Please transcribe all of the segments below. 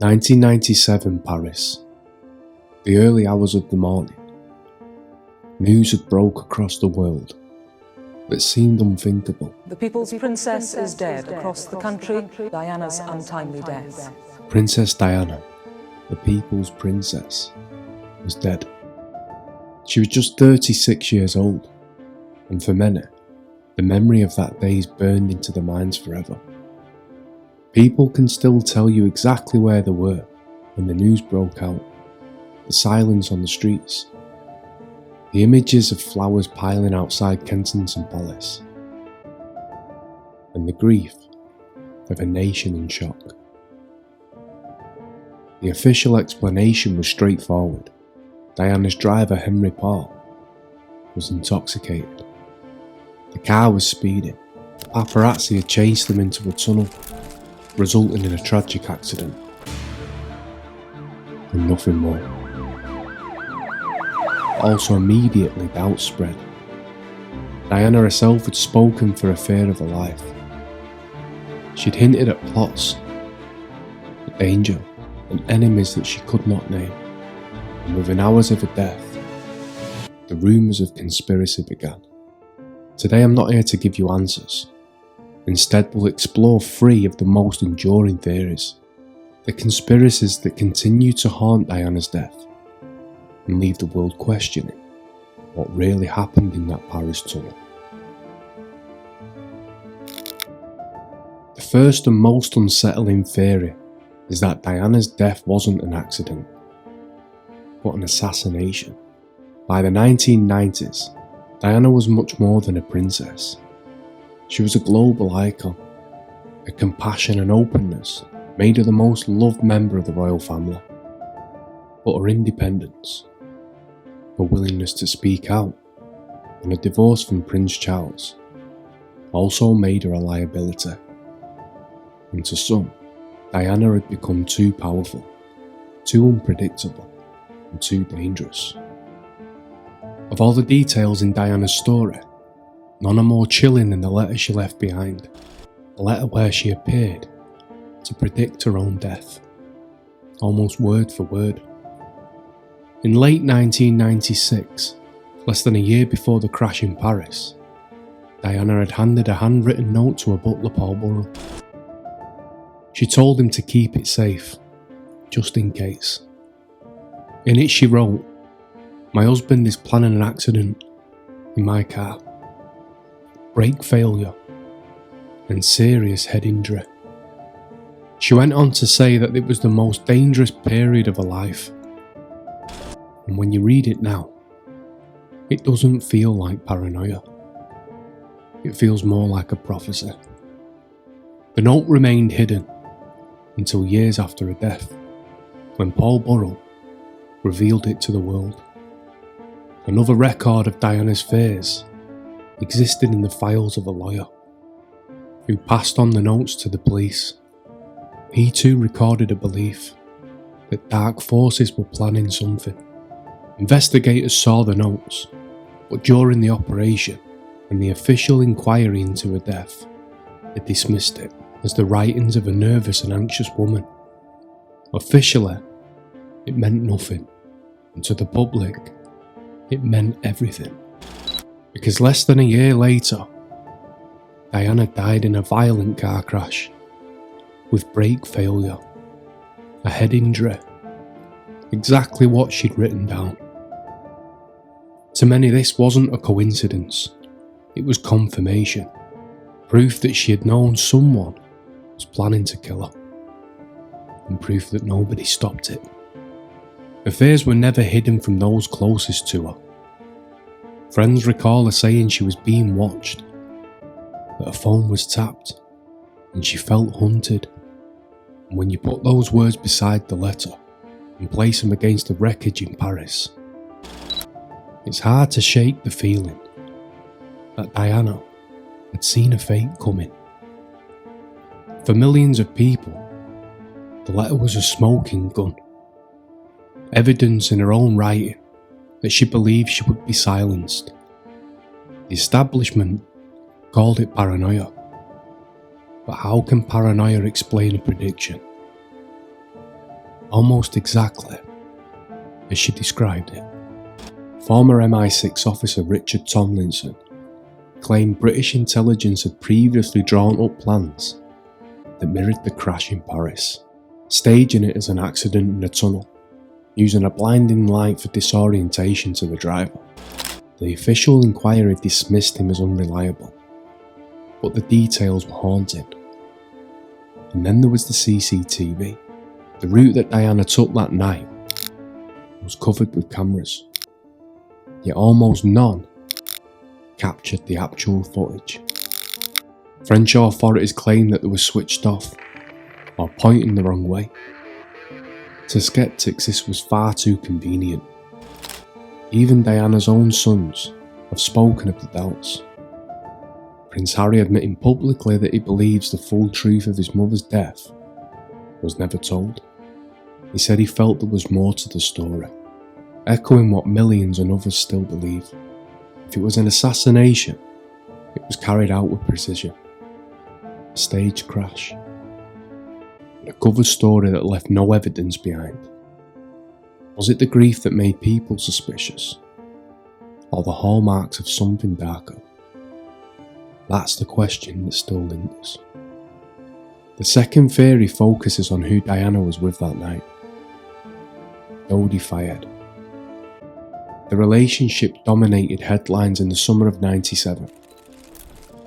1997 Paris. The early hours of the morning. News had broke across the world that seemed unthinkable. The People's Princess is dead across the country. Diana's untimely death. Princess Diana, the People's Princess, was dead. She was just 36 years old, and for many, the memory of that day is burned into their minds forever. People can still tell you exactly where they were when the news broke out. The silence on the streets. The images of flowers piling outside Kensington Palace. And the grief of a nation in shock. The official explanation was straightforward. Diana's driver, Henry Paul, was intoxicated. The car was speeding. Paparazzi had chased them into a tunnel, resulting in a tragic accident. And nothing more. Also immediately doubts spread. Diana herself had spoken for a fear of her life. She'd hinted at plots, danger, and enemies that she could not name. And within hours of her death, the rumours of conspiracy began. Today I'm not here to give you answers. Instead, we'll explore three of the most enduring theories, the conspiracies that continue to haunt Diana's death and leave the world questioning what really happened in that Paris tunnel. The first and most unsettling theory is that Diana's death wasn't an accident, but an assassination. By the 1990s, Diana was much more than a princess. She was a global icon. Her compassion and openness made her the most loved member of the royal family. But her independence, her willingness to speak out, and her divorce from Prince Charles also made her a liability. And to some, Diana had become too powerful, too unpredictable, and too dangerous. Of all the details in Diana's story, none are more chilling than the letter she left behind, a letter where she appeared to predict her own death, almost word for word. In late 1996, less than a year before the crash in Paris, Diana had handed a handwritten note to her butler Paul Burrell. She told him to keep it safe, just in case. In it she wrote, "My husband is planning an accident in my car. Brake failure and serious head injury." She went on to say that it was the most dangerous period of her life. And when you read it now, it doesn't feel like paranoia. It feels more like a prophecy. The note remained hidden until years after her death, when Paul Burrell revealed it to the world. Another record of Diana's fears existed in the files of a lawyer, who passed on the notes to the police. He too recorded a belief that dark forces were planning something. Investigators saw the notes, but during the operation and the official inquiry into her death, they dismissed it as the writings of a nervous and anxious woman. Officially, it meant nothing, and to the public, it meant everything. Because less than a year later, Diana died in a violent car crash, with brake failure, a head injury, exactly what she'd written down. To many, this wasn't a coincidence, it was confirmation, proof that she had known someone was planning to kill her, and proof that nobody stopped it. Her fears were never hidden from those closest to her. Friends recall her saying she was being watched, that her phone was tapped, and she felt hunted. And when you put those words beside the letter and place them against the wreckage in Paris, it's hard to shake the feeling that Diana had seen her fate coming. For millions of people, the letter was a smoking gun, evidence in her own writing that she believed she would be silenced. The establishment called it paranoia. But how can paranoia explain a prediction? almost exactly as she described it. Former MI6 officer Richard Tomlinson claimed British intelligence had previously drawn up plans that mirrored the crash in Paris, staging it as an accident in a tunnel, using a blinding light for disorientation to the driver. The official inquiry dismissed him as unreliable, but the details were haunting. And then there was the CCTV. The route that Diana took that night was covered with cameras, yet almost none captured the actual footage. French authorities claimed that they were switched off or pointing the wrong way. To skeptics, this was far too convenient. Even Diana's own sons have spoken of the doubts. Prince Harry admitting publicly that he believes the full truth of his mother's death was never told. He said he felt there was more to the story, echoing what millions and others still believe. If it was an assassination, it was carried out with precision. A staged crash. And a cover story that left no evidence behind. Was it the grief that made people suspicious? Or the hallmarks of something darker? That's the question that still lingers. The second theory focuses on who Diana was with that night. Dodi Fayed. The relationship dominated headlines in the summer of '97.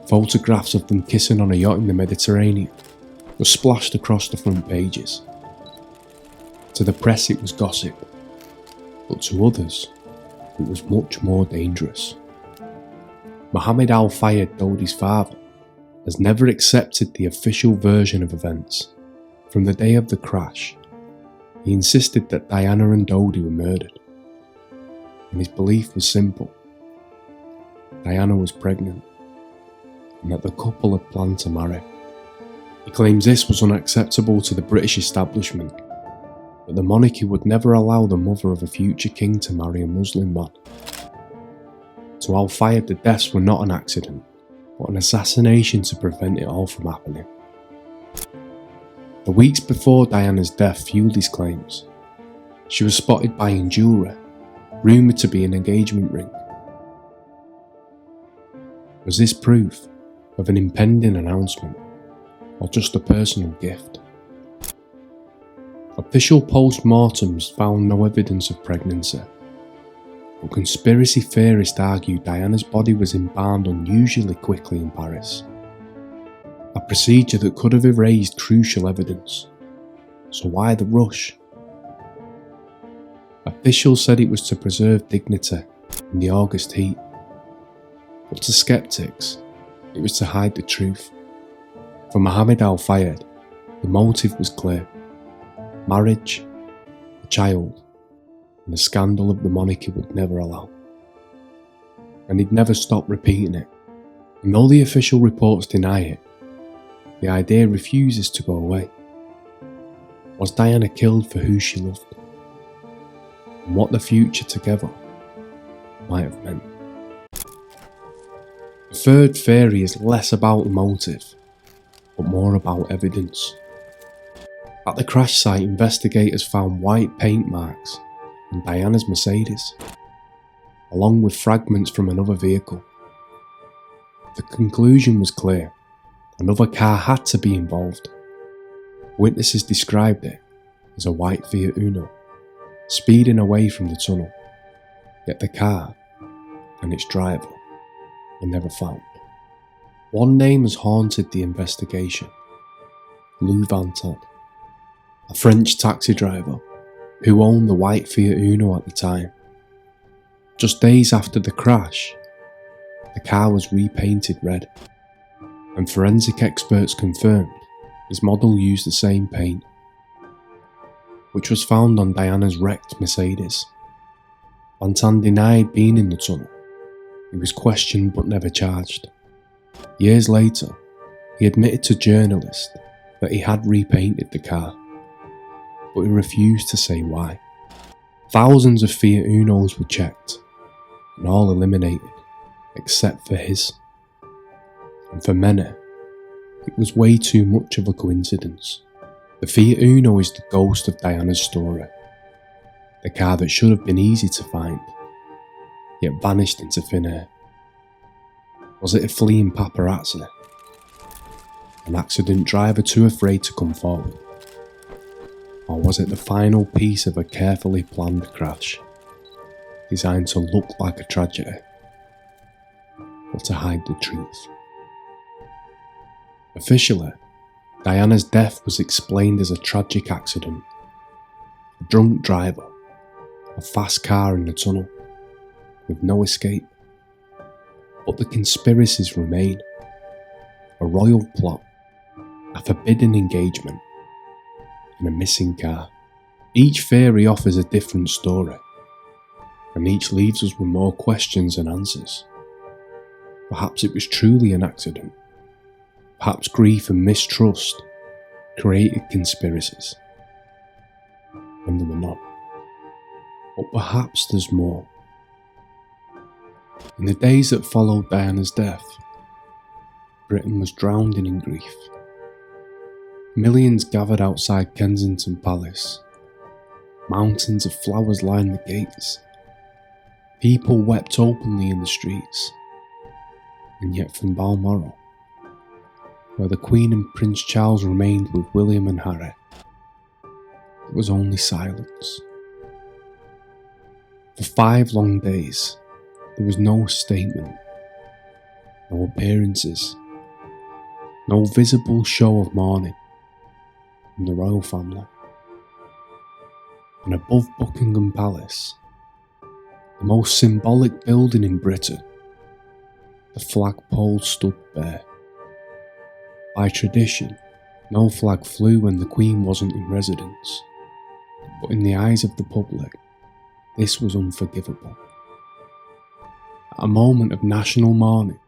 Photographs of them kissing on a yacht in the Mediterranean were splashed across the front pages. To the press it was gossip, but to others it was much more dangerous. Mohammed Al Fayed, Dodi's father, has never accepted the official version of events. From the day of the crash, he insisted that Diana and Dodi were murdered. And his belief was simple. Diana was pregnant, and that the couple had planned to marry. He claims this was unacceptable to the British establishment, that the monarchy would never allow the mother of a future king to marry a Muslim man. To Al Fayed, the deaths were not an accident, but an assassination to prevent it all from happening. The weeks before Diana's death fueled his claims. She was spotted buying jewellery, rumoured to be an engagement ring. Was this proof of an impending announcement, or just a personal gift? Official post-mortems found no evidence of pregnancy, but conspiracy theorists argue Diana's body was embalmed unusually quickly in Paris. A procedure that could have erased crucial evidence. So why the rush? Officials said it was to preserve dignity in the August heat, but to skeptics, it was to hide the truth. For Mohammed Al Fayed, the motive was clear: marriage, a child, and a scandal that the monarchy would never allow. And he'd never stop repeating it. And though the official reports deny it, the idea refuses to go away. Was Diana killed for who she loved? And what the future together might have meant. The third theory is less about the motive, but more about evidence. At the crash site, investigators found white paint marks on Diana's Mercedes, along with fragments from another vehicle. The conclusion was clear: another car had to be involved. Witnesses described it as a white Fiat Uno, speeding away from the tunnel, yet the car and its driver were never found. One name has haunted the investigation: Lou Van Todd, a French taxi driver who owned the white Fiat Uno at the time. Just days after the crash, the car was repainted red, and forensic experts confirmed his model used the same paint, which was found on Diana's wrecked Mercedes. Van Tan denied being in the tunnel. He was questioned but never charged. Years later, he admitted to journalists that he had repainted the car, but he refused to say why. Thousands of Fiat Unos were checked, and all eliminated, except for his. And for many, it was way too much of a coincidence. The Fiat Uno is the ghost of Diana's story. The car that should have been easy to find, yet vanished into thin air. Was it a fleeing paparazzi? An accident driver too afraid to come forward? Or was it the final piece of a carefully planned crash, designed to look like a tragedy, but to hide the truth? Officially, Diana's death was explained as a tragic accident. A drunk driver, a fast car in the tunnel, with no escape. But the conspiracies remain. A royal plot, a forbidden engagement, and a missing car. Each theory offers a different story, and each leaves us with more questions than answers. Perhaps it was truly an accident. Perhaps grief and mistrust created conspiracies when there were none. But perhaps there's more. In the days that followed Diana's death, Britain was drowning in grief. Millions gathered outside Kensington Palace. Mountains of flowers lined the gates. People wept openly in the streets. And yet from Balmoral, where the Queen and Prince Charles remained with William and Harry, it was only silence. For 5 long days, there was no statement, no appearances, no visible show of mourning from the royal family. And above Buckingham Palace, the most symbolic building in Britain, the flagpole stood bare. By tradition, no flag flew when the Queen wasn't in residence, but in the eyes of the public, this was unforgivable. At a moment of national mourning,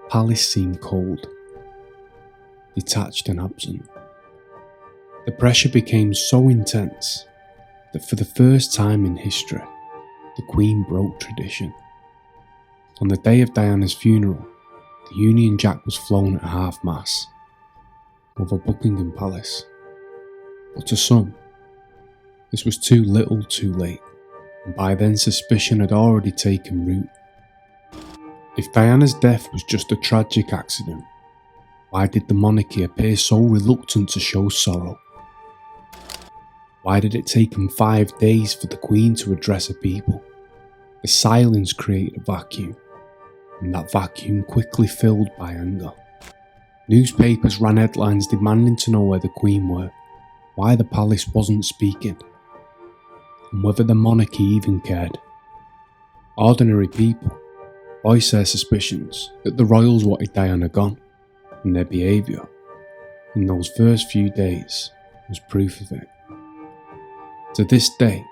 Palace seemed cold, detached and absent. The pressure became so intense that for the first time in history, the Queen broke tradition. On the day of Diana's funeral, the Union Jack was flown at half-mast over Buckingham Palace. But to some, this was too little too late, and by then suspicion had already taken root. If Diana's death was just a tragic accident, why did the monarchy appear so reluctant to show sorrow? Why did it take them 5 days for the Queen to address her people? The silence created a vacuum, and that vacuum quickly filled by anger. Newspapers ran headlines demanding to know where the Queen were, why the palace wasn't speaking, and whether the monarchy even cared. Ordinary people voiced their suspicions that the royals wanted Diana gone, and their behaviour in those first few days was proof of it. To this day,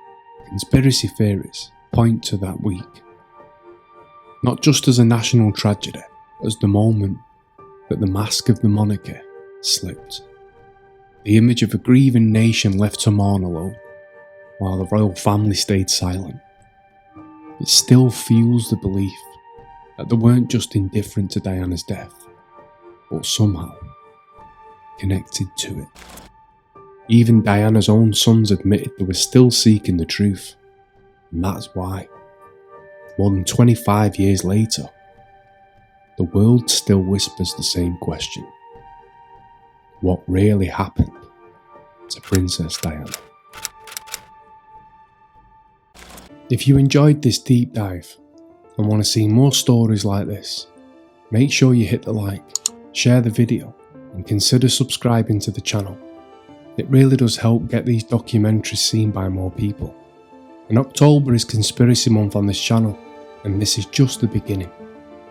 conspiracy theories point to that week, not just as a national tragedy, but as the moment that the mask of the monarchy slipped. The image of a grieving nation left to mourn alone, while the royal family stayed silent. It still fuels the belief that they weren't just indifferent to Diana's death, but somehow connected to it. Even Diana's own sons admitted they were still seeking the truth, and that's why, more than 25 years later, the world still whispers the same question. What really happened to Princess Diana? If you enjoyed this deep dive and want to see more stories like this, make sure you hit the like, share the video, and consider subscribing to the channel. It really does help get these documentaries seen by more people. And October is Conspiracy Month on this channel, and this is just the beginning.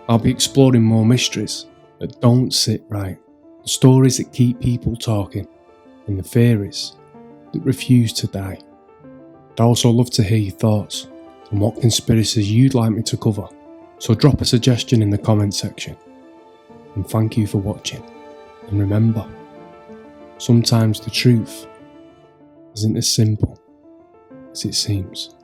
I'll be exploring more mysteries that don't sit right, the stories that keep people talking, and the theories that refuse to die. I'd also love to hear your thoughts on what conspiracies you'd like me to cover, so drop a suggestion in the comment section. And thank you for watching, and remember, sometimes the truth isn't as simple as it seems.